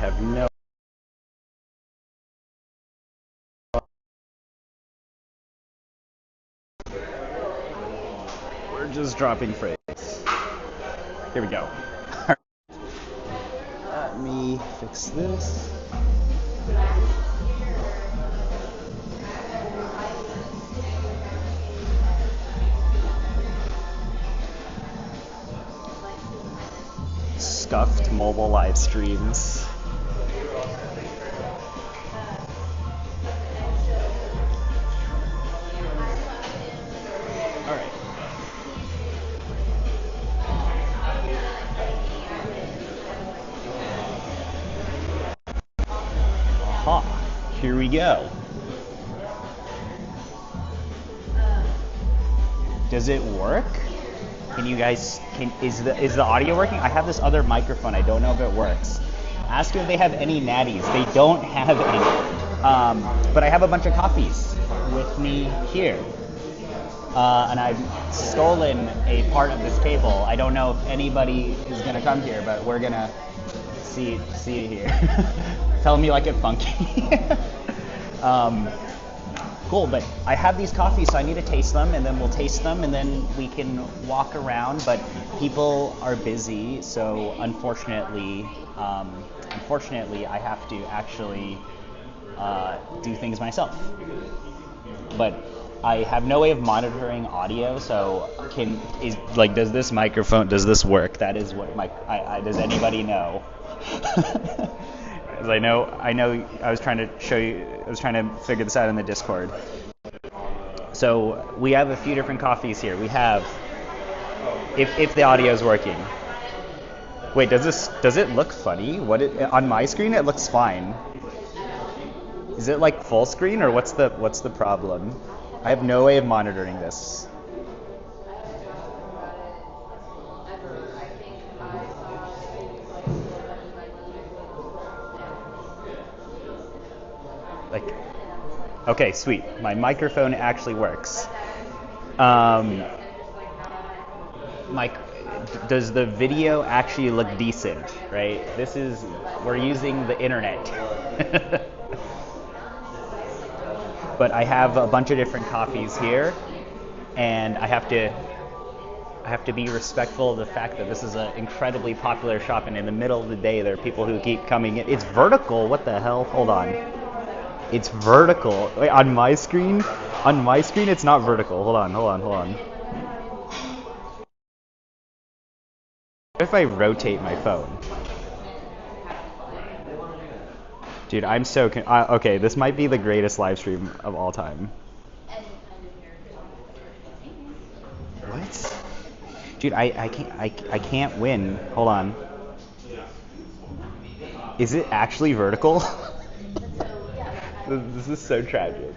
have no. We're just dropping phrase. Here we go. Let me fix this. Scuffed mobile live streams. All right. Aha. Here we go. Does it work? Can you guys, is the audio working? I have this other microphone. I don't know if it works. Ask if they have any natties. They don't have any. But I have a bunch of coffees with me here. And I've stolen a part of this table. I don't know if anybody is gonna come here, but we're gonna see it here. Tell me like it funky. Cool, but I have these coffees, so I need to taste them, and then we'll taste them, and then we can walk around. But people are busy, so unfortunately, I have to actually do things myself. But I have no way of monitoring audio, so does this microphone, does this work? That is what does anybody know? I know. I was trying to show you. I was trying to figure this out in the Discord. So we have a few different coffees here. We have, if the audio is working. Wait, does it look funny? On my screen it looks fine. Is it like full screen, or what's the problem? I have no way of monitoring this. Okay, sweet. My microphone actually works. Does the video actually look decent, right? We're using the internet. But I have a bunch of different coffees here, and I have to be respectful of the fact that this is an incredibly popular shop, and in the middle of the day there are people who keep coming in. It's vertical. What the hell? Hold on. It's vertical. Wait, on my screen it's not vertical. Hold on. What if I rotate my phone? Dude, I'm so okay, this might be the greatest live stream of all time. What? Dude, I can't win. Hold on. Is it actually vertical? This is so tragic.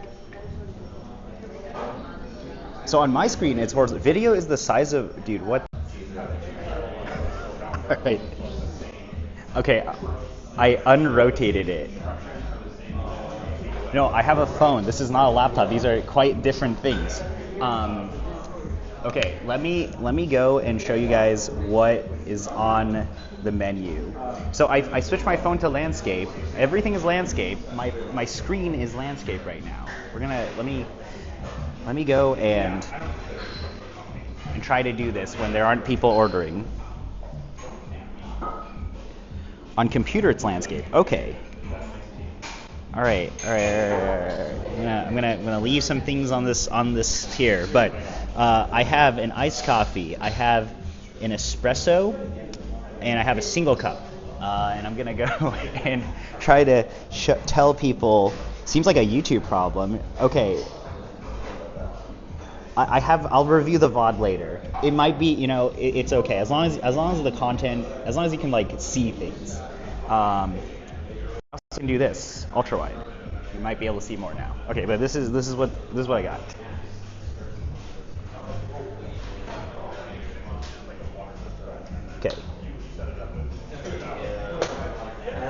So on my screen, it's horizontal. Video is the size of, dude, what? All right. Okay, I unrotated it. No, I have a phone. This is not a laptop. These are quite different things. Okay, let me go and show you guys what is on the menu. So I switched my phone to landscape. Everything is landscape. My screen is landscape right now. Let me go and try to do this when there aren't people ordering. On computer, it's landscape. Okay. All right. I'm gonna leave some things on this here, but I have an iced coffee, I have an espresso, and I have a single cup. And I'm gonna go and try to tell people. Seems like a YouTube problem. Okay. I'll review the VOD later. It might be, it's okay as long as the content, as long as you can see things. I also can do this ultra wide. You might be able to see more now. Okay, but this is what I got. Okay.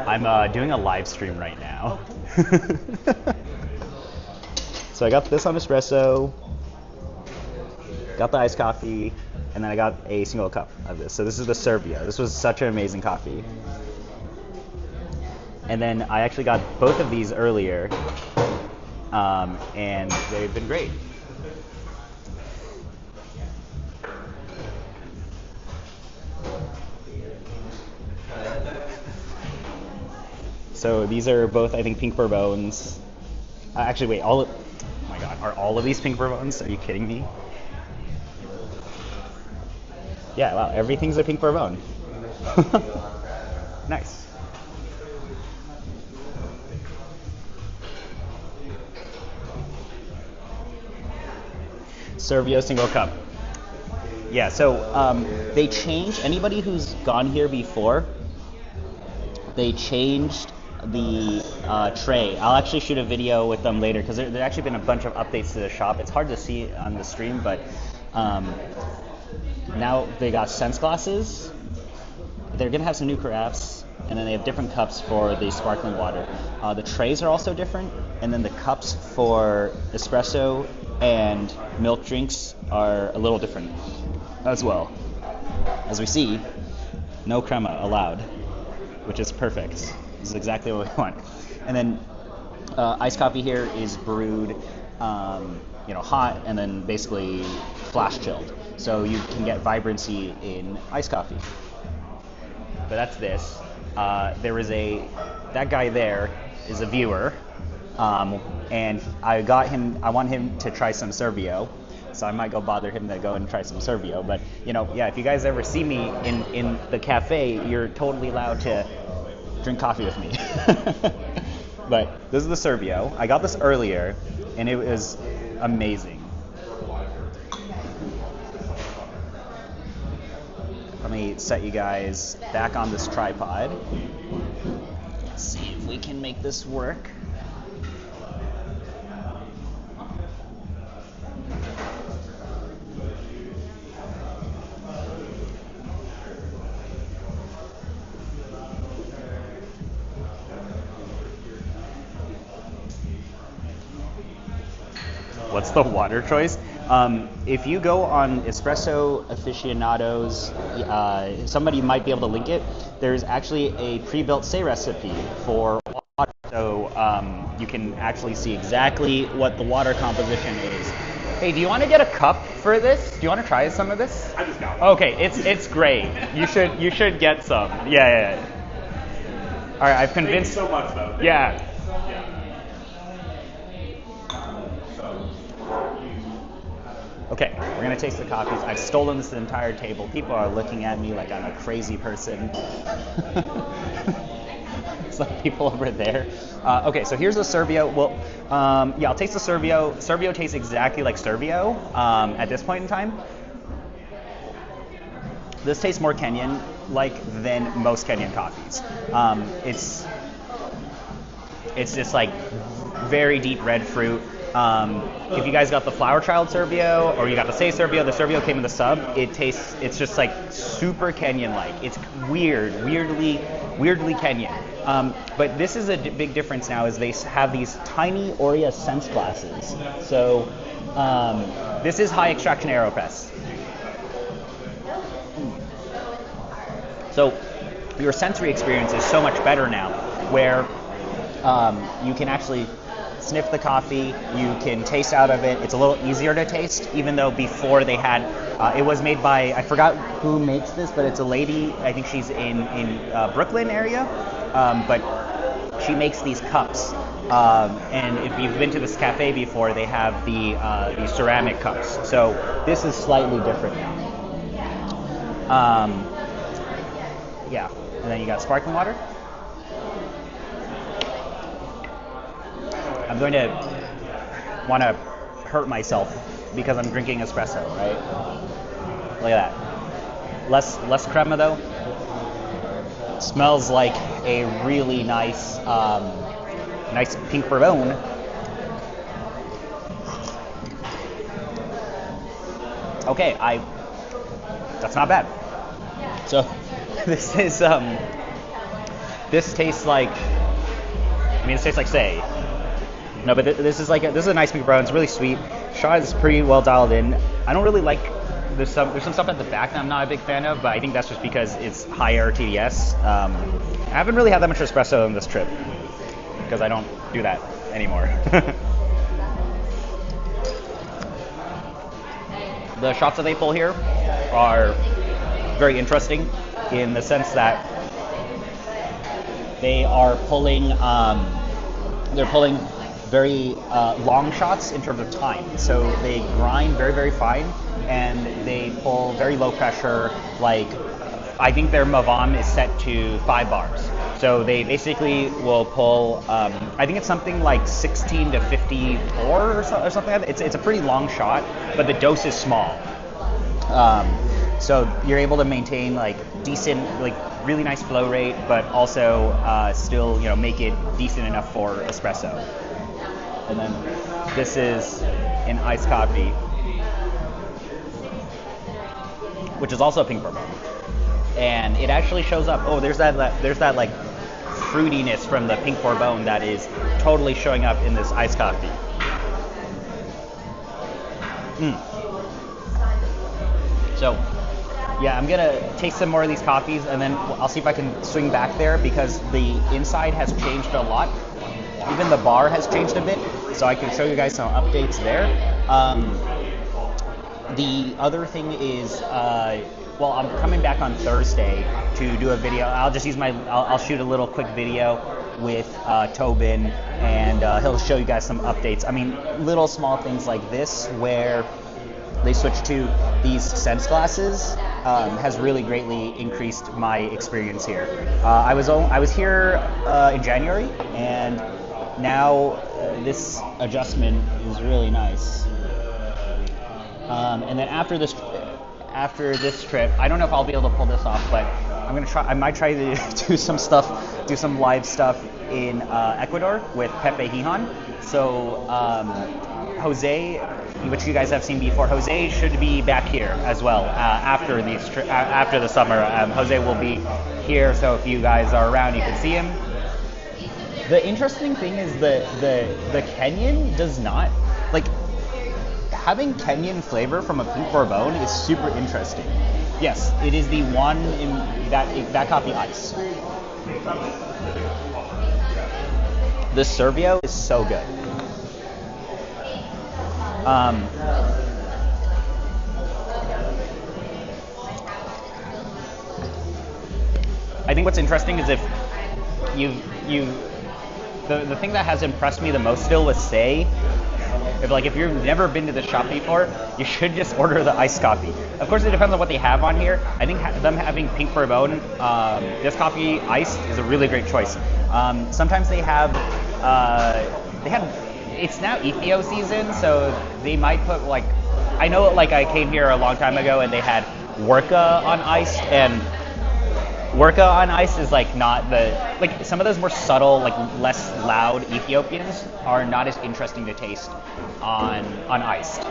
I'm doing a live stream right now. So I got this on espresso, got the iced coffee, and then I got a single cup of this. So this is the Serbia. This was such an amazing coffee. And then I actually got both of these earlier, and they've been great. So these are both, I think, pink bourbones. Actually, wait, oh my God, are all of these pink bourbones? Are you kidding me? Yeah, wow, everything's a pink bourbon. Nice. Servio single cup. Yeah, so they changed, anybody who's gone here before, they changed the tray. I'll actually shoot a video with them later because there's actually been a bunch of updates to the shop. It's hard to see on the stream, but now they got sense glasses. They're gonna have some new carafes, and then they have different cups for the sparkling water. The trays are also different, and then the cups for espresso and milk drinks are a little different as well. As we see, no crema allowed, which is perfect. This is exactly what we want. And then iced coffee here is brewed, hot and then basically flash chilled. So you can get vibrancy in iced coffee. But that's this. That guy there is a viewer, and I want him to try some Servio. So I might go bother him to go and try some Servio. But if you guys ever see me in the cafe, you're totally allowed to drink coffee with me. But this is the Servio. I got this earlier, and it was amazing. Let me set you guys back on this tripod. Let's see if we can make this work. What's the water choice? If you go on Espresso Aficionados, somebody might be able to link it. There's actually a pre-built SEY recipe for water, so you can actually see exactly what the water composition is. Hey, do you want to get a cup for this? Do you want to try some of this? I just got one. Okay, it's great. You should get some. Yeah. All right, I've convinced. Thank you so much, though. Yeah. Okay, we're gonna taste the coffees. I've stolen this entire table. People are looking at me like I'm a crazy person. Some people over there. Okay, so here's the Servio. Well, I'll taste the Servio. Servio tastes exactly like Servio at this point in time. This tastes more Kenyan-like than most Kenyan coffees. It's just like very deep red fruit. If you guys got the Flower Child Servio or you got the SEY Servio, the Servio came in the sub. It's just like super Kenyan-like. It's weirdly Kenyan. But this is a big difference now is they have these tiny Oria sense glasses. So this is high extraction AeroPress. So your sensory experience is so much better now where you can actually sniff the coffee, you can taste out of it. It's a little easier to taste, even though before they had, it was made by, I forgot who makes this, but it's a lady, I think she's in Brooklyn area, but she makes these cups. And if you've been to this cafe before, they have the ceramic cups. So this is slightly different now. Yeah, and then you got sparkling water. I'm going to want to hurt myself because I'm drinking espresso, right? Look at that. Less crema though. Smells like a really nice pink bourbon. Okay, that's not bad. So this is this tastes like SEY. No, but this is a nice pink brown. It's really sweet. Shot is pretty well dialed in. I don't really like there's some stuff at the back that I'm not a big fan of, but I think that's just because it's higher TDS. I haven't really had that much espresso on this trip because I don't do that anymore. The shots that they pull here are very interesting in the sense that they are pulling very long shots in terms of time. So they grind very, very fine, and they pull very low pressure. Like, I think their Mavam is set to 5 bars. So they basically will pull, I think it's something like 16 to 54 or something like that. It's a pretty long shot, but the dose is small. So you're able to maintain like decent, like really nice flow rate, but also still, make it decent enough for espresso. And then this is an iced coffee, which is also pink bourbon. And it actually shows up. Oh, there's that like fruitiness from the pink bourbon that is totally showing up in this iced coffee. So, yeah, I'm gonna taste some more of these coffees, and then I'll see if I can swing back there because the inside has changed a lot. Even the bar has changed a bit, so I can show you guys some updates there. The other thing is, well, I'm coming back on Thursday to do a video. I'll just use I'll shoot a little quick video with Tobin, and he'll show you guys some updates. I mean, little small things like this where they switched to these sense glasses has really greatly increased my experience here. I was here in January, and now this adjustment is really nice. And then after this trip, I don't know if I'll be able to pull this off, but I might try to do some live stuff in Ecuador with Pepe Hijan. So Jose, which you guys have seen before, Jose should be back here as well after the summer. Jose will be here, so if you guys are around, you can see him. The interesting thing is the Kenyan does not, like, having Kenyan flavor from a pink bourbon is super interesting. Yes, it is the one in that coffee ice. The Servio is so good. I think what's interesting is if the thing that has impressed me the most still with SEY, if you've never been to the shop before, you should just order the iced coffee. Of course, it depends on what they have on here. I think them having pink bourbon, this coffee iced is a really great choice. Sometimes they have it's now EPO season, so they might put I know I came here a long time ago and they had Worka on ice, and Worka on ice is not some of those more subtle, less loud Ethiopians are not as interesting to taste on iced.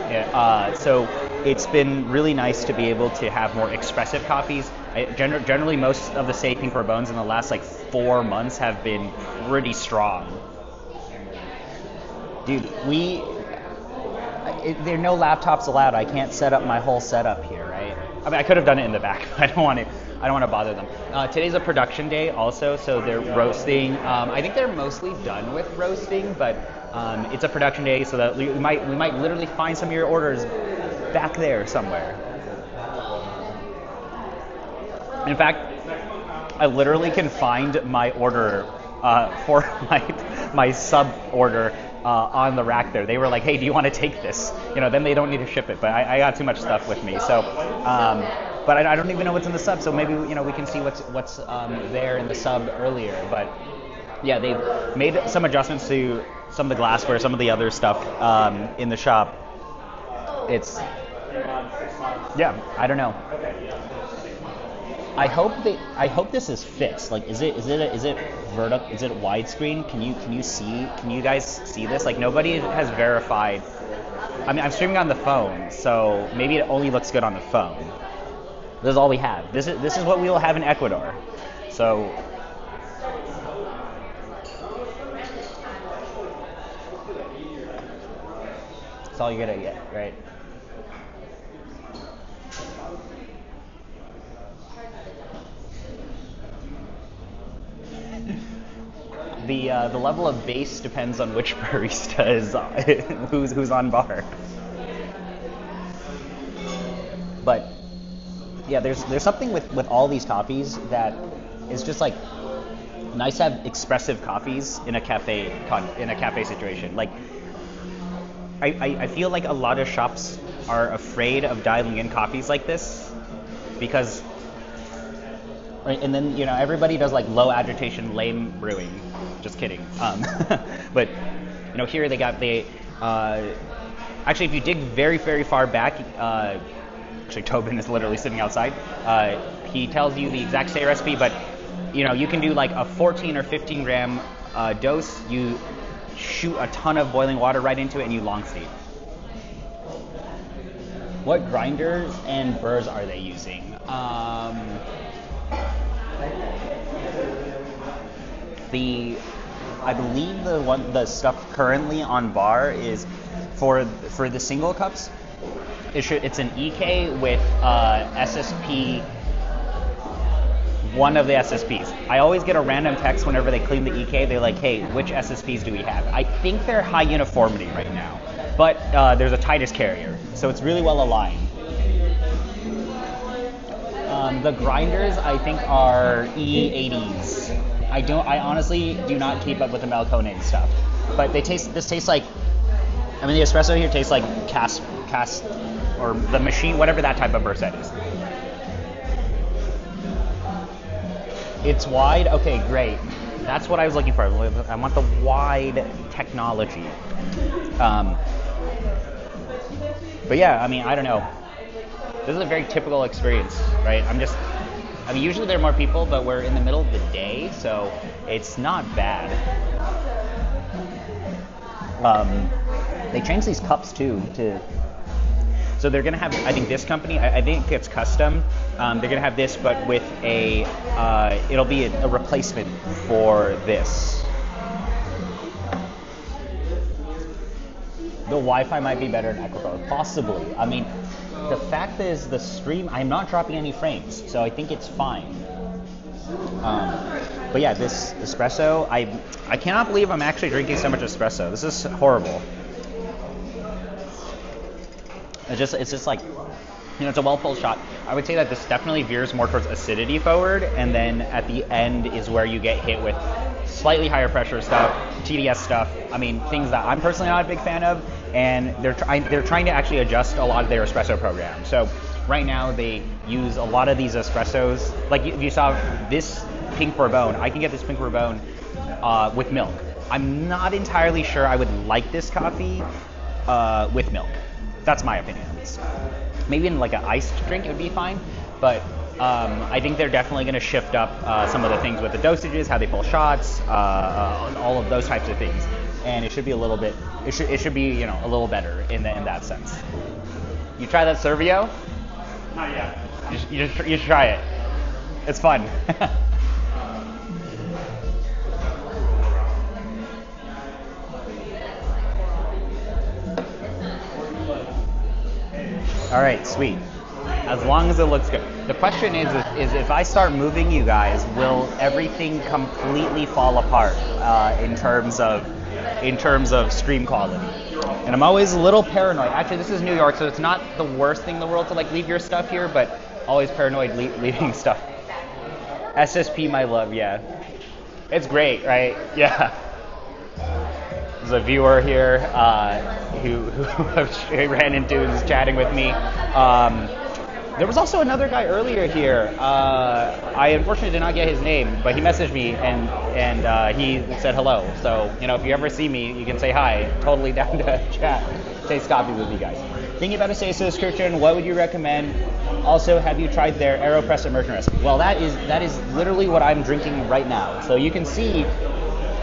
So it's been really nice to be able to have more expressive coffees. Generally, most of the SEY pink bourbons in the last 4 months have been pretty strong. Dude, there are no laptops allowed. I can't set up my whole setup here, right? I mean, I could have done it in the back, but I don't want to bother them. Today's a production day also, so they're roasting. I think they're mostly done with roasting, but it's a production day, so that we might literally find some of your orders back there somewhere. In fact, I literally can find my order for my sub order on the rack there. They were like, hey, do you want to take this? Then they don't need to ship it, but I got too much stuff with me. So, but I don't even know what's in the sub, so maybe, we can see what's there in the sub earlier. But yeah, they've made some adjustments to some of the glassware, some of the other stuff in the shop. I don't know. I hope this is fixed. Is it vertical? Is it widescreen? Can you guys see this? Nobody has verified. I mean, I'm streaming on the phone, so maybe it only looks good on the phone. This is all we have. This is what we will have in Ecuador. So that's all you're gonna get, right? the level of bass depends on which barista is who's on bar. But yeah, there's something with all these coffees that is just like nice to have expressive coffees in a cafe situation. Like I feel like a lot of shops are afraid of dialing in coffees like this because, right, and then everybody does like low agitation, lame brewing. Just kidding. But here they actually, if you dig very, very far back, actually Tobin is literally sitting outside. He tells you the exact same recipe, but you can do like a 14 or 15 gram dose. You shoot a ton of boiling water right into it, and you long steep. What grinders and burrs are they using? I believe the stuff currently on bar is for the single cups. It's an EK with SSP. One of the SSPs. I always get a random text whenever they clean the EK. They're like, "Hey, which SSPs do we have?" I think they're high uniformity right now, but there's a Titus carrier, so it's really well aligned. The grinders I think are E80s. I honestly do not keep up with the Melkonen stuff, but this tastes like, the espresso here tastes like cast or the machine, whatever that type of burst is. It's wide? Okay, great. That's what I was looking for. I want the wide technology. But yeah, I don't know. This is a very typical experience, right? Usually there are more people, but we're in the middle of the day, so it's not bad. They changed these cups too so they're gonna have, I think this company, I think it's custom. They're gonna have this, but with it'll be a replacement for this. The Wi-Fi might be better in Ecuador, possibly. The fact is the stream, I'm not dropping any frames, so I think it's fine. But yeah, this espresso, I cannot believe I'm actually drinking so much espresso. This is horrible. It's just like, it's a well-pulled shot. I would say that this definitely veers more towards acidity forward, and then at the end is where you get hit with slightly higher pressure stuff, TDS stuff. Things that I'm personally not a big fan of, and they're trying to actually adjust a lot of their espresso program. So right now they use a lot of these espressos. Like if you saw this pink bourbon, I can get this pink bourbon with milk. I'm not entirely sure I would like this coffee with milk. That's my opinion at least. Maybe in like an iced drink it would be fine, but I think they're definitely going to shift up some of the things with the dosages, how they pull shots, all of those types of things, and it should be a little bit. It should be a little better in that sense. You try that Servio? Not yet. You should try it. It's fun. All right, sweet. As long as it looks good. The question is if I start moving you guys, will everything completely fall apart in terms of stream quality? And I'm always a little paranoid. Actually, this is New York, so it's not the worst thing in the world to like leave your stuff here, but always paranoid leaving stuff. SSP, my love, yeah. It's great, right? Yeah. There's a viewer here who I ran into and was chatting with me. There was also another guy earlier here. I unfortunately did not get his name, but he messaged me and he said hello. So, if you ever see me, you can say hi. Totally down to chat. Taste coffee with you guys. Thinking about a say subscription, what would you recommend? Also, have you tried their AeroPress immersion recipe? Well, that is literally what I'm drinking right now. So you can see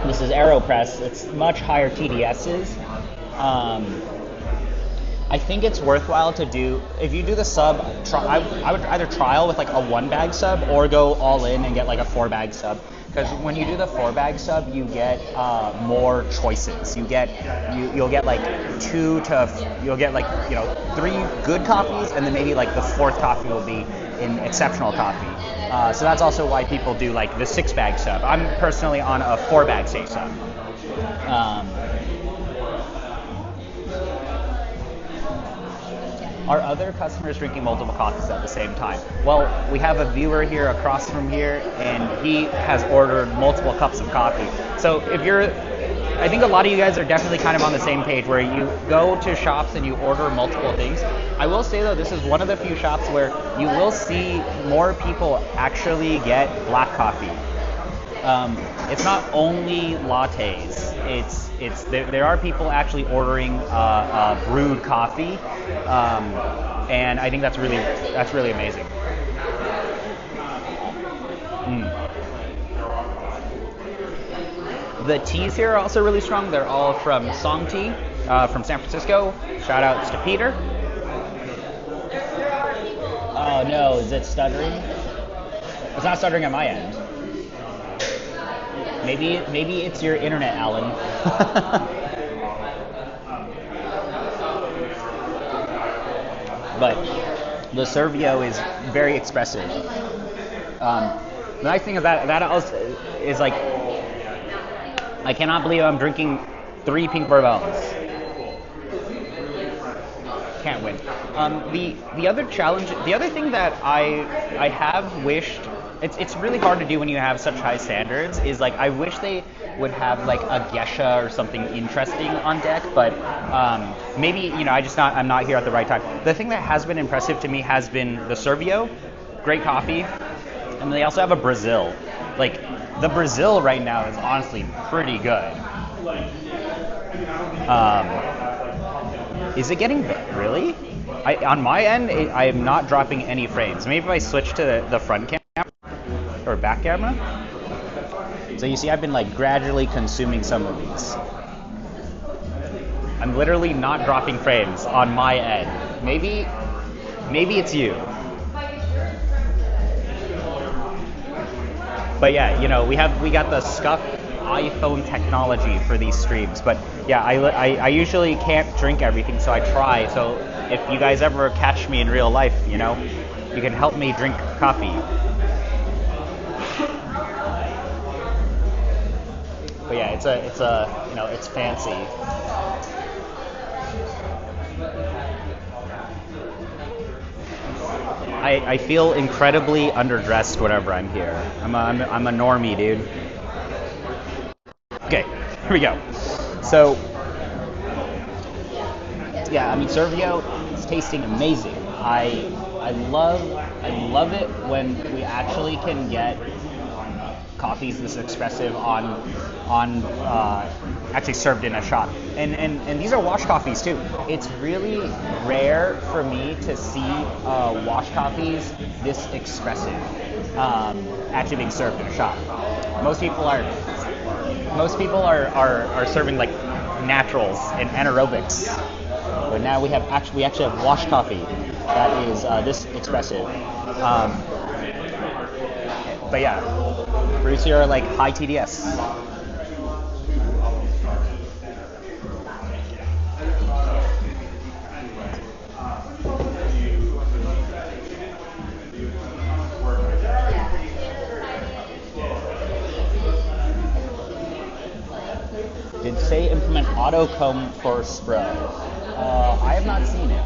this is AeroPress. It's much higher TDSs. I think it's worthwhile to do, if you do the sub, I would either trial with like a 1-bag sub or go all in and get like a 4-bag sub. Because when you do the 4-bag sub, you get more choices. You'll get like 3 good coffees, and then maybe like the 4th coffee will be an exceptional coffee. So that's also why people do like the 6-bag sub. I'm personally on a 4-bag say sub. Are other customers drinking multiple coffees at the same time? Well, we have a viewer here across from here, and he has ordered multiple cups of coffee. So if you're, I think a lot of you guys are definitely kind of on the same page where you go to shops and you order multiple things. I will say though, this is one of the few shops where you will see more people actually get black coffee. It's not only lattes. There are people actually ordering brewed coffee, and I think that's really amazing. The teas here are also really strong. They're all from Song Tea from San Francisco. Shout outs to Peter. Oh no, is it stuttering? It's not stuttering on my end. Maybe it's your internet, Alan. But the Servio is very expressive. The nice thing about that also is like, I cannot believe I'm drinking 3 pink bourbons. Can't win. The other challenge, the other thing that I have wished, it's really hard to do when you have such high standards, is like I wish they would have like a geisha or something interesting on deck, but maybe I'm not here at the right time. The thing that has been impressive to me has been the Servio, great coffee, and they also have a Brazil. Like the Brazil right now is honestly pretty good. Is it getting really? On my end, I am not dropping any frames. Maybe if I switch to the front camera or back camera. So you see, I've been like gradually consuming some of these. I'm literally not dropping frames on my end. Maybe it's you. But yeah, we got the scuffed iPhone technology for these streams. But yeah, I usually can't drink everything, so I try. So if you guys ever catch me in real life, you can help me drink coffee. But yeah, it's fancy. I feel incredibly underdressed whenever I'm here. I'm a normie, dude. Okay, here we go. So, yeah, Servio is tasting amazing. I love it when we actually can get coffees this expressive on actually served in a shot. And these are wash coffees too. It's really rare for me to see wash coffees this expressive actually being served in a shot. Most people are serving like naturals and anaerobics. But now we actually have wash coffee that is this expressive. But yeah, brews here are like high TDS. Did Say implement auto comb for Spro? I have not seen it.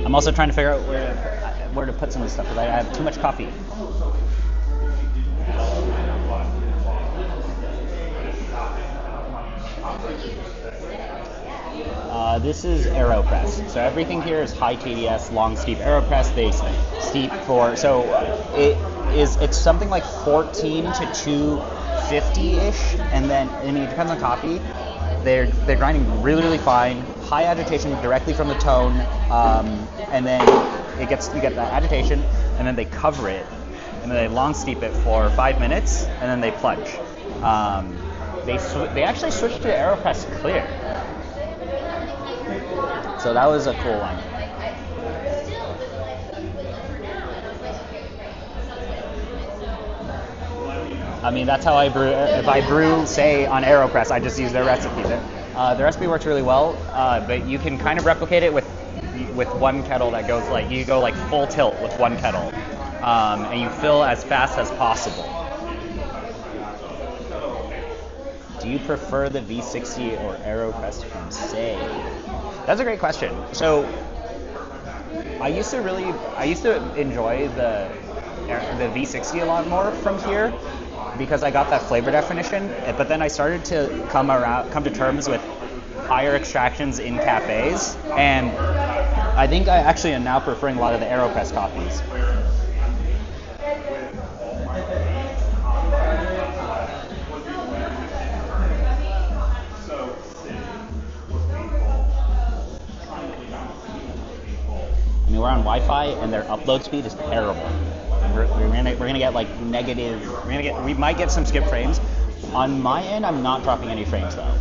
I'm also trying to figure out where to put some of this stuff because I have too much coffee. This is AeroPress. So everything here is high TDS, long steep AeroPress. They steep for, so it's something like 14 to 250-ish, and then it depends on coffee. They're grinding really, really fine, high agitation directly from the tone, and then you get that agitation, and then they cover it, and then they long steep it for 5 minutes, and then they plunge. They actually switched to AeroPress Clear, so that was a cool one. That's how I brew. If I brew, say, on AeroPress, I just use their recipe. The recipe works really well, but you can kind of replicate it with with one kettle that goes like you go like full tilt with one kettle, and you fill as fast as possible. Do you prefer the V60 or AeroPress from SEY? That's a great question. So I used to enjoy the V60 a lot more from here because I got that flavor definition. But then I started to come to terms with higher extractions in cafes, and I think I actually am now preferring a lot of the AeroPress coffees. I mean, we're on Wi-Fi, and their upload speed is terrible. We're gonna get like negative. We might get some skip frames. On my end, I'm not dropping any frames though.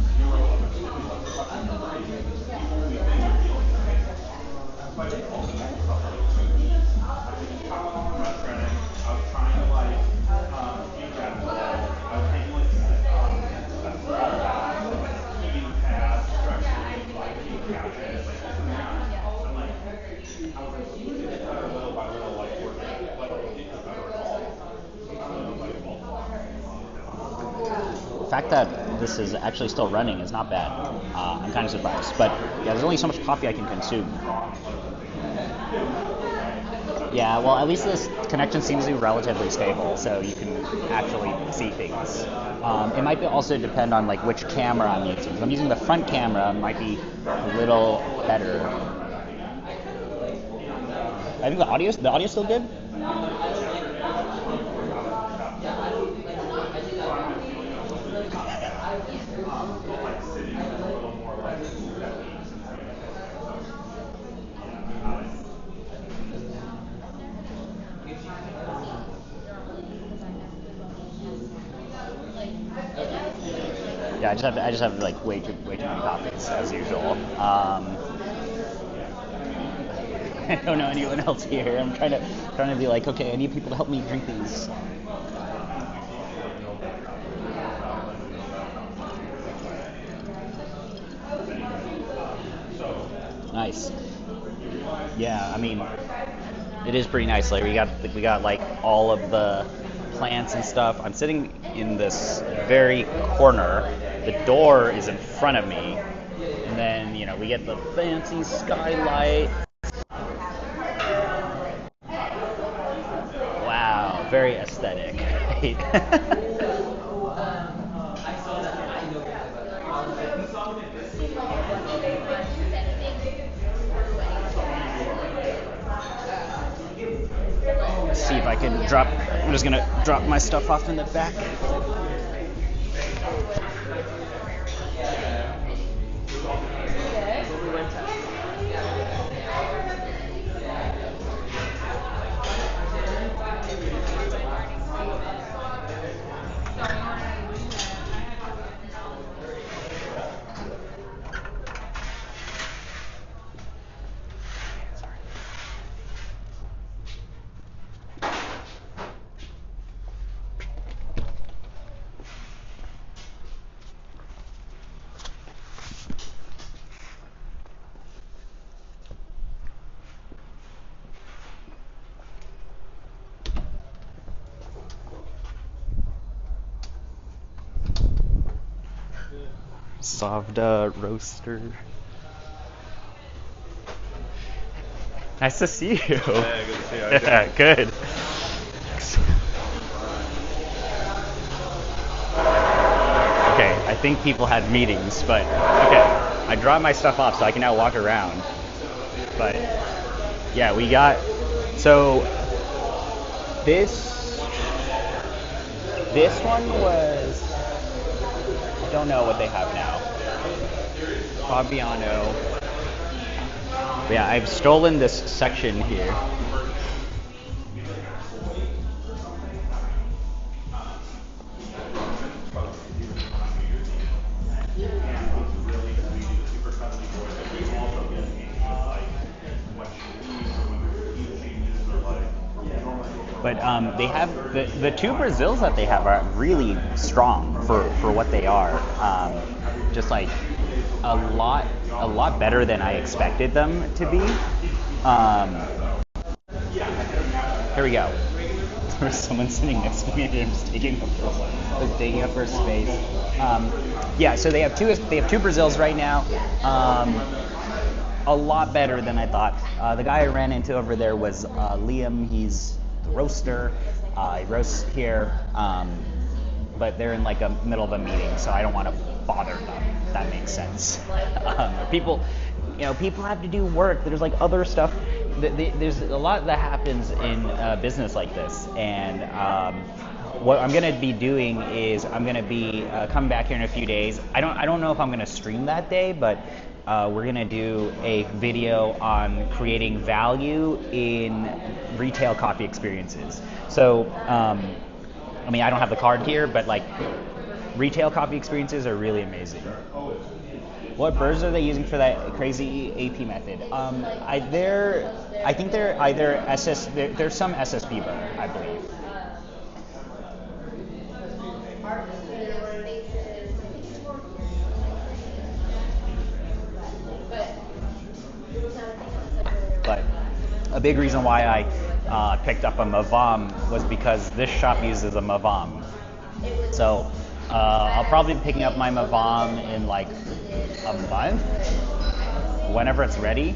The fact that this is actually still running is not bad. I'm kind of surprised, but yeah, there's only so much coffee I can consume. Yeah, well, at least this connection seems to be relatively stable, so you can actually see things. It might also depend on like which camera I'm using. If I'm using the front camera, it might be a little better. I think the audio's still good. Yeah, I just have like way too many coffees as usual. I don't know anyone else here. I'm trying to be like, okay, I need people to help me drink these. Nice. Yeah, I mean, it is pretty nice. Like we got like all of the plants and stuff. I'm sitting in this very corner. The door is in front of me, and then we get the fancy skylight. Wow, very aesthetic. Let's see if I can drop. I'm just gonna drop my stuff off in the back. Savda roaster. Nice to see you. Yeah, good to see you. Yeah, good. Okay, I think people had meetings, but okay. I dropped my stuff off so I can now walk around. But yeah, we got so this one was, I don't know what they have now. Fabiano. But yeah, I've stolen this section here. But they have the two Brazils that they have are really strong for what they are. Just like a lot better than I expected them to be. Um, Here we go. There's someone sitting next to me and just taking up her space. Yeah, so they have two Brazils right now. A lot better than I thought. The guy I ran into over there was Liam. He's the roaster. He roasts here, but they're in like a middle of a meeting, so I don't want to bother them. If that makes sense. People have to do work. There's like other stuff. There's a lot that happens in business like this, and what I'm gonna be doing is I'm gonna be coming back here in a few days. I don't know if I'm gonna stream that day, but we're gonna do a video on creating value in retail coffee experiences. So, I mean, I don't have the card here, but like retail coffee experiences are really amazing. What burrs are they using for that crazy AP method? I think they're either there's some SSB burr, I believe. But a big reason why I picked up a Mavam was because this shop uses a Mavam. So I'll probably be picking up my Mavam in like a month, whenever it's ready.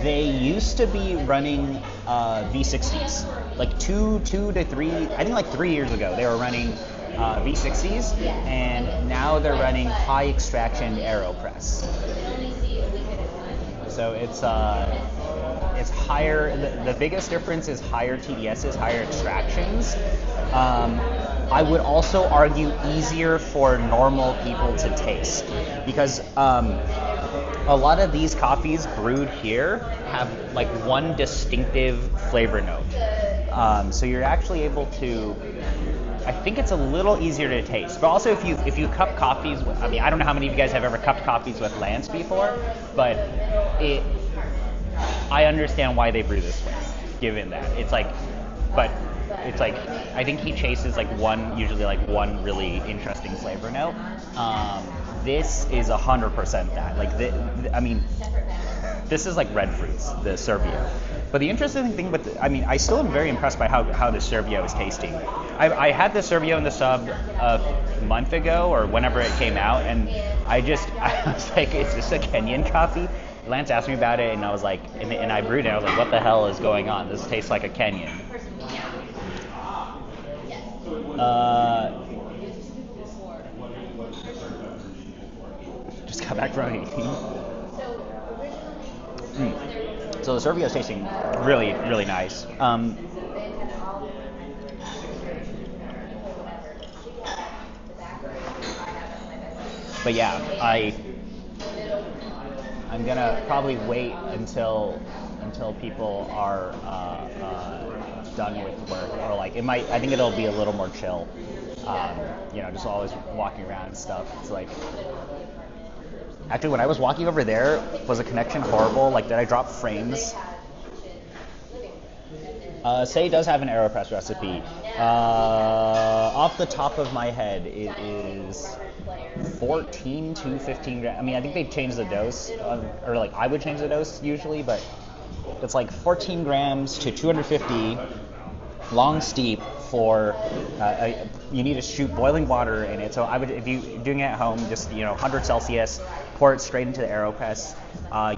They used to be running V60s, like two to three, I think like 3 years ago they were running V60s, and now they're running high extraction AeroPress. So it's higher. The biggest difference is higher TDSs, higher extractions. I would also argue easier for normal people to taste, because a lot of these coffees brewed here have like one distinctive flavor note. So you're actually able to, I think it's a little easier to taste. But also if you cup coffees, I mean, I don't know how many of you guys have ever cupped coffees with Lance before, but I understand why they brew this way, given that. It's like I think he chases usually one really interesting flavor note. This is 100% that. Like, I mean, this is like red fruits, the Servio. But the interesting thing I still am very impressed by how the Servio is tasting. I had the Servio in the sub a month ago or whenever it came out, and I was like, is this a Kenyan coffee? Lance asked me about it, and I was like, and I brewed it, and I was like, what the hell is going on? This tastes like a Kenyan. Just got back from eating. So the Servio is tasting really, really nice. But yeah, I'm gonna probably wait until people are done with work, or like I think it'll be a little more chill. Just always walking around and stuff. It's like, actually, when I was walking over there, was the connection horrible? Like, did I drop frames? SEY does have an AeroPress recipe. Off the top of my head, it is 14 to 15 grams. I mean, I think they changed the dose, or like I would change the dose usually, but it's like 14 grams to 250 long steep for, you need to shoot boiling water in it. So I would, if you're doing it at home, just 100 Celsius, pour it straight into the AeroPress.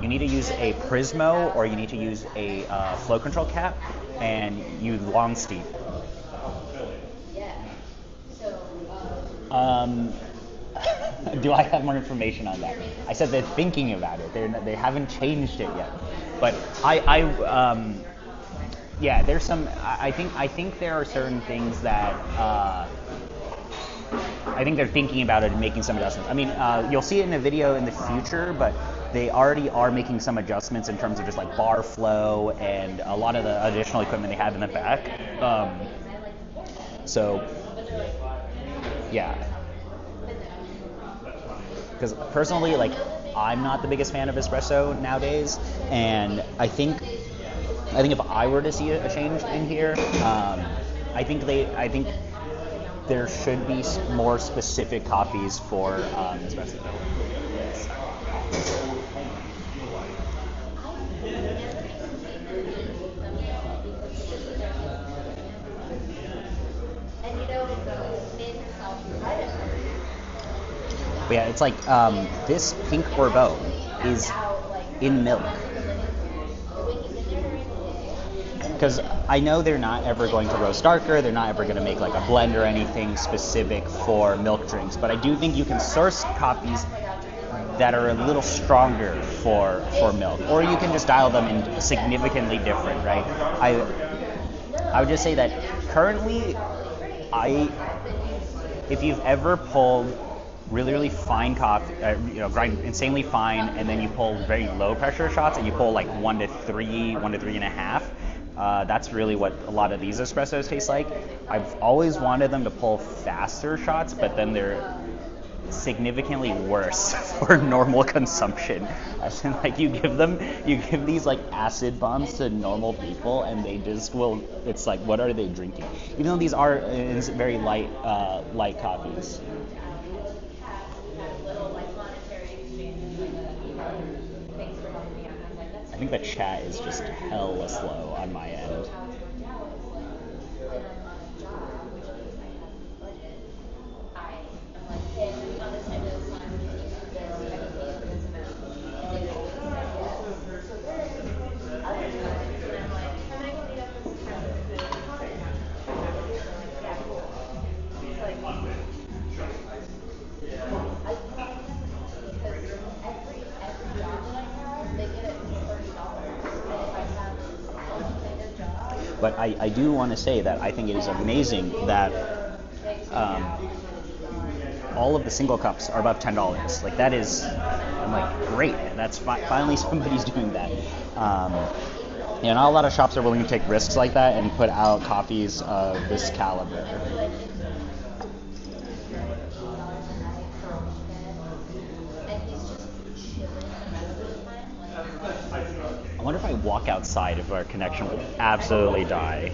You need to use a Prismo, or you need to use a flow control cap, and you long steep. Do I have more information on that? I said they're thinking about it. They haven't changed it yet. But yeah, there's some. I think there are certain things that I think they're thinking about it and making some adjustments. I mean, you'll see it in a video in the future, but they already are making some adjustments in terms of just like bar flow and a lot of the additional equipment they have in the back. So yeah. Because personally, like, I'm not the biggest fan of espresso nowadays, and I think if I were to see a change in here, I think there should be more specific copies for espresso. But yeah, it's like this pink Bourbon is in milk. Because I know they're not ever going to roast darker, they're not ever going to make like a blend or anything specific for milk drinks, but I do think you can source copies that are a little stronger for milk, or you can just dial them in significantly different, right? I would just say that currently, if you've ever pulled really fine coffee, grind insanely fine, and then you pull very low pressure shots, and you pull like 1 to 3, 1 to 3.5. That's really what a lot of these espressos taste like. I've always wanted them to pull faster shots, but then they're significantly worse for normal consumption. As in, like, you give these like acid bombs to normal people, and they just will. It's like, what are they drinking? Even though these are very light coffees. I think the chat is just hella slow on my end. But I do want to say that I think it is amazing that all of the single cups are above $10. Like, that is, I'm like, great. That's finally somebody's doing that. Not a lot of shops are willing to take risks like that and put out coffees of this caliber. I wonder if I walk outside if our connection will absolutely die.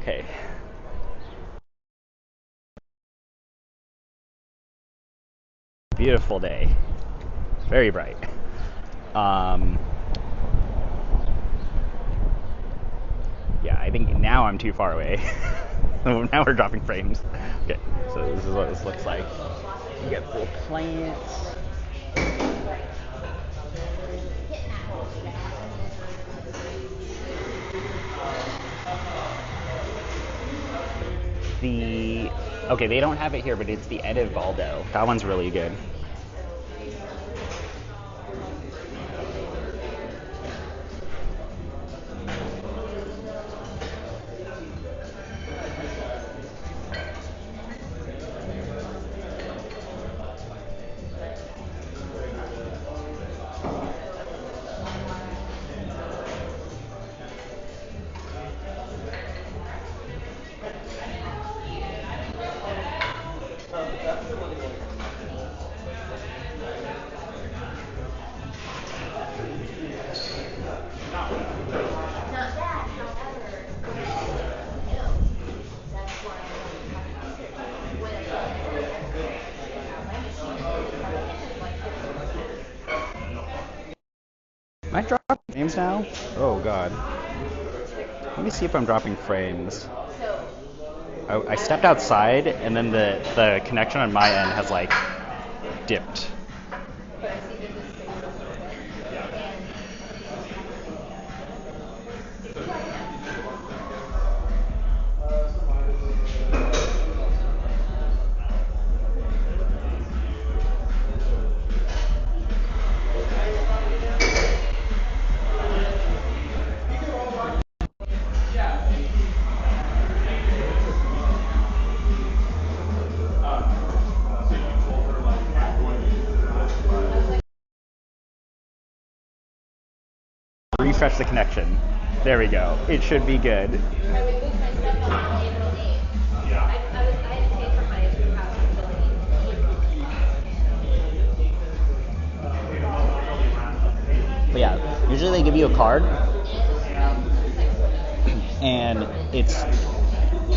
Okay. Beautiful day. Very bright. Yeah, I think now I'm too far away. Now we're dropping frames. Okay, so this is what this looks like. You get full plants. Okay, they don't have it here, but it's the Edivaldo. That one's really good. Am I dropping frames now? Oh god. Let me see if I'm dropping frames. I stepped outside, and then the connection on my end has like dipped. refresh the connection. There we go. It should be good. But yeah, usually they give you a card, and it's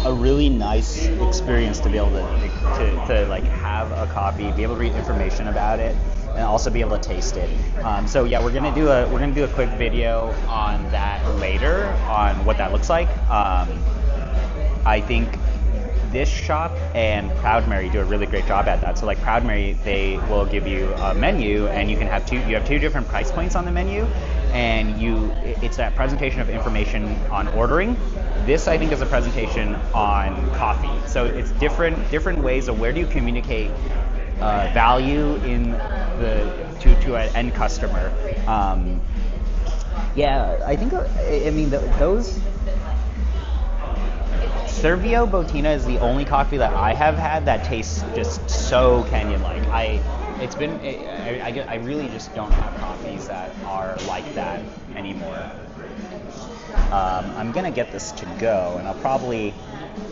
a really nice experience to be able to like have a copy, be able to read information about it, and also be able to taste it. So yeah, we're gonna do a quick video on that later, on what that looks like. I think this shop and Proud Mary do a really great job at that. So like Proud Mary, they will give you a menu, and you have two different price points on the menu, and it's that presentation of information on ordering. This I think is a presentation on coffee. So it's different ways of where do you communicate value in to an end customer. Yeah, I think those. Servio Botina is the only coffee that I have had that tastes just so Kenyan-like. I really just don't have coffees that are like that anymore. I'm gonna get this to go, and I'll probably,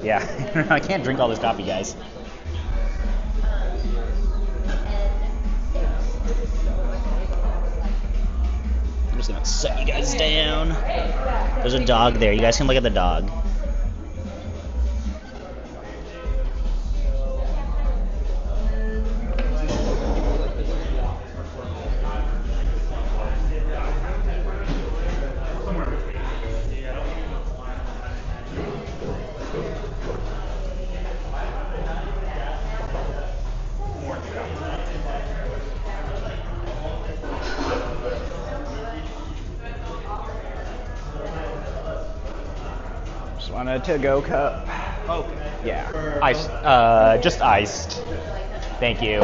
yeah, I can't drink all this coffee, guys. I'm just gonna set you guys down. There's a dog there. You guys can look at the dog. On a to-go cup. Oh, yeah. Iced. Just iced. Thank you.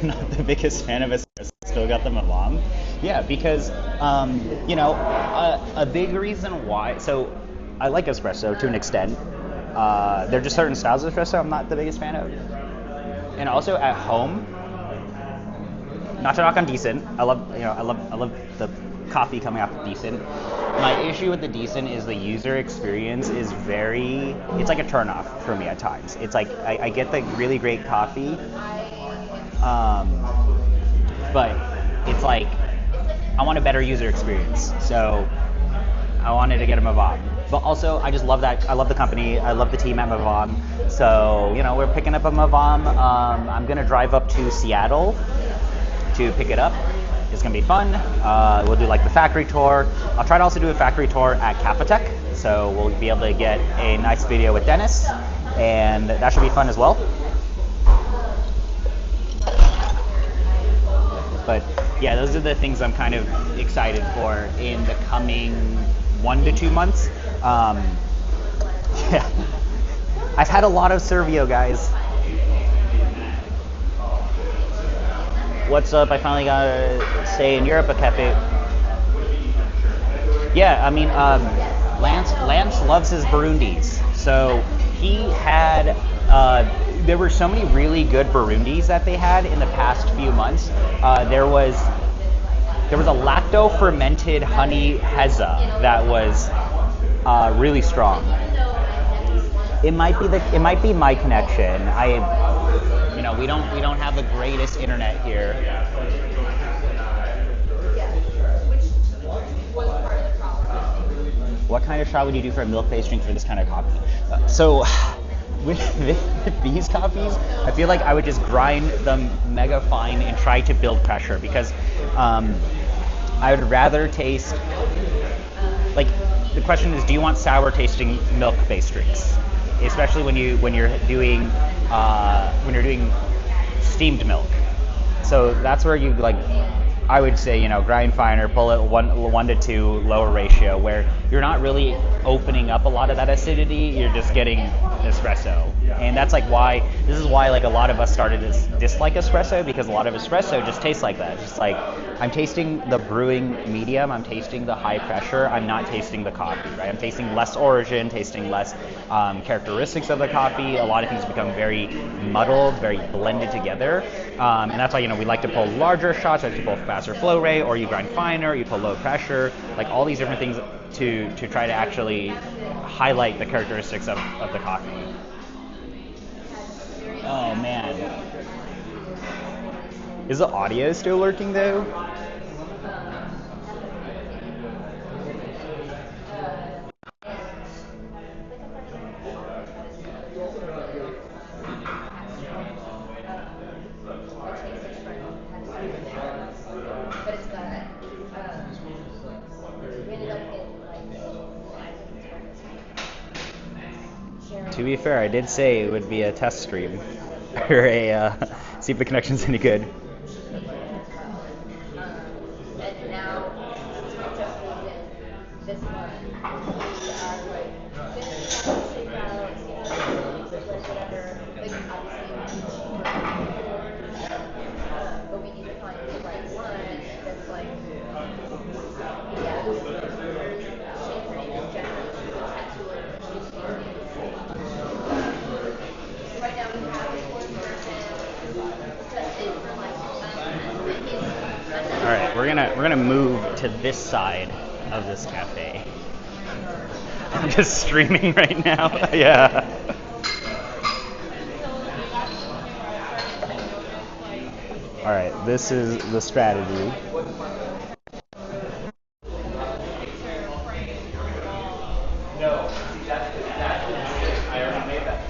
Not the biggest fan of espresso, still got the Mavam. Yeah, because a big reason why. So I like espresso to an extent. There are just certain styles of espresso I'm not the biggest fan of. And also at home, not to knock on Decent. I love the coffee coming off of Decent. My issue with the Decent is the user experience is it's like a turnoff for me at times. It's like I get the really great coffee. But it's like I want a better user experience, so I wanted to get a Mavam. But also, I just love that. I love the company. I love the team at Mavam. So we're picking up a Mavam. I'm gonna drive up to Seattle to pick it up. It's gonna be fun. We'll do like the factory tour. I'll try to also do a factory tour at Capitec, so we'll be able to get a nice video with Dennis, and that should be fun as well. But yeah, those are the things I'm kind of excited for in the coming 1 to 2 months. Yeah, I've had a lot of Servio, guys. What's up? I finally got to stay in Europe a cafe. Yeah, I mean, Lance loves his Burundis. So he had, there were so many really good Burundis that they had in the past few months. There was a lacto fermented honey heza that was really strong. It might be my connection. We don't have the greatest internet here. What kind of shot would you do for a milk-based drink for this kind of coffee? So with these coffees, I feel like I would just grind them mega fine and try to build pressure, because I would rather taste, like, the question is, do you want sour tasting milk-based drinks, especially when you're doing steamed milk? So that's where you like I would say, grind finer, pull it 1 to 2 lower ratio, where you're not really opening up a lot of that acidity. You're just getting espresso, and that's like why this is why like a lot of us started to dislike espresso, because a lot of espresso just tastes like that. It's just like I'm tasting the brewing medium, I'm tasting the high pressure, I'm not tasting the coffee, right? I'm tasting less origin, tasting less characteristics of the coffee. A lot of things become very muddled, very blended together, and that's why we like to pull larger shots, like to pull faster flow rate, or you grind finer, you pull low pressure, like all these different things to try to actually highlight the characteristics of the coffee. Oh man. Is the audio still working though? To be fair, I did say it would be a test stream, or see if the connection's any good. All right, we're gonna move to this side of this cafe. I'm just streaming right now. Yeah. All right, this is the strategy. No, I already made that.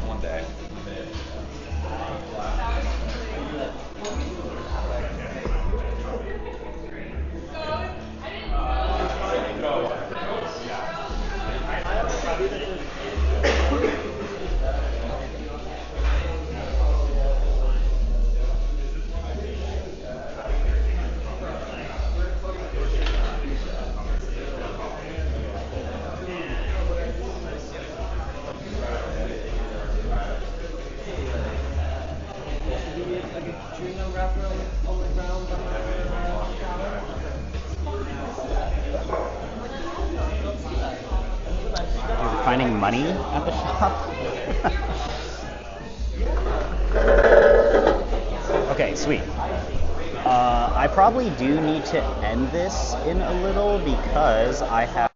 One day. You're finding money at the shop? Okay, sweet. I probably do need to end this in a little because I have.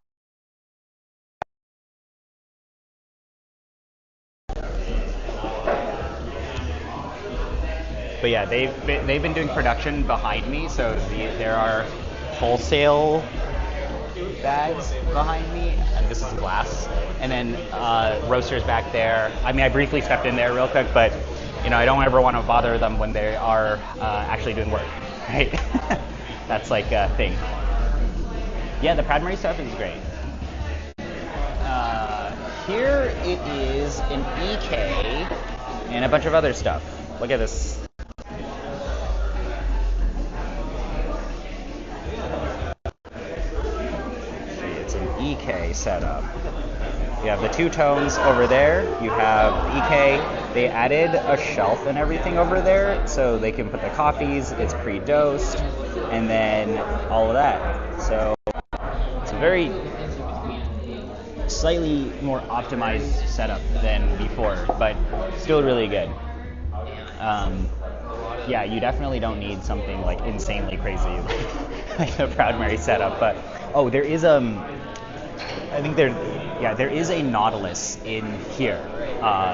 But yeah, they've been doing production behind me, so there are wholesale bags behind me, and this is glass, and then roasters back there. I mean, I briefly stepped in there real quick, but I don't ever want to bother them when they are actually doing work, right? That's like a thing. Yeah, the Pradbury stuff is great. Here it is an EK and a bunch of other stuff. Look at this. It's an EK setup. You have the two tones over there. You have EK. They added a shelf and everything over there so they can put the coffees. It's pre-dosed, and then all of that. So it's a very slightly more optimized setup than before, but still really good. Yeah, you definitely don't need something like insanely crazy like the Proud Mary setup. But there is I think there is a Nautilus in here.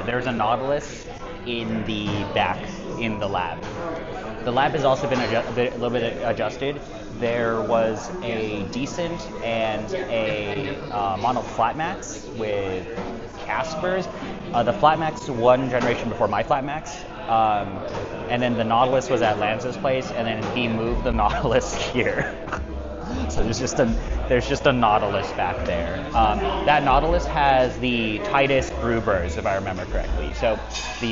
There's a Nautilus in the back in the lab. The lab has also been a little bit adjusted. There was a decent and a mono Flatmax with Caspers. The Flatmax one generation before my Flatmax, and then the Nautilus was at Lance's place, and then he moved the Nautilus here. So there's just a Nautilus back there. That Nautilus has the tightest brew burrs, if I remember correctly. So the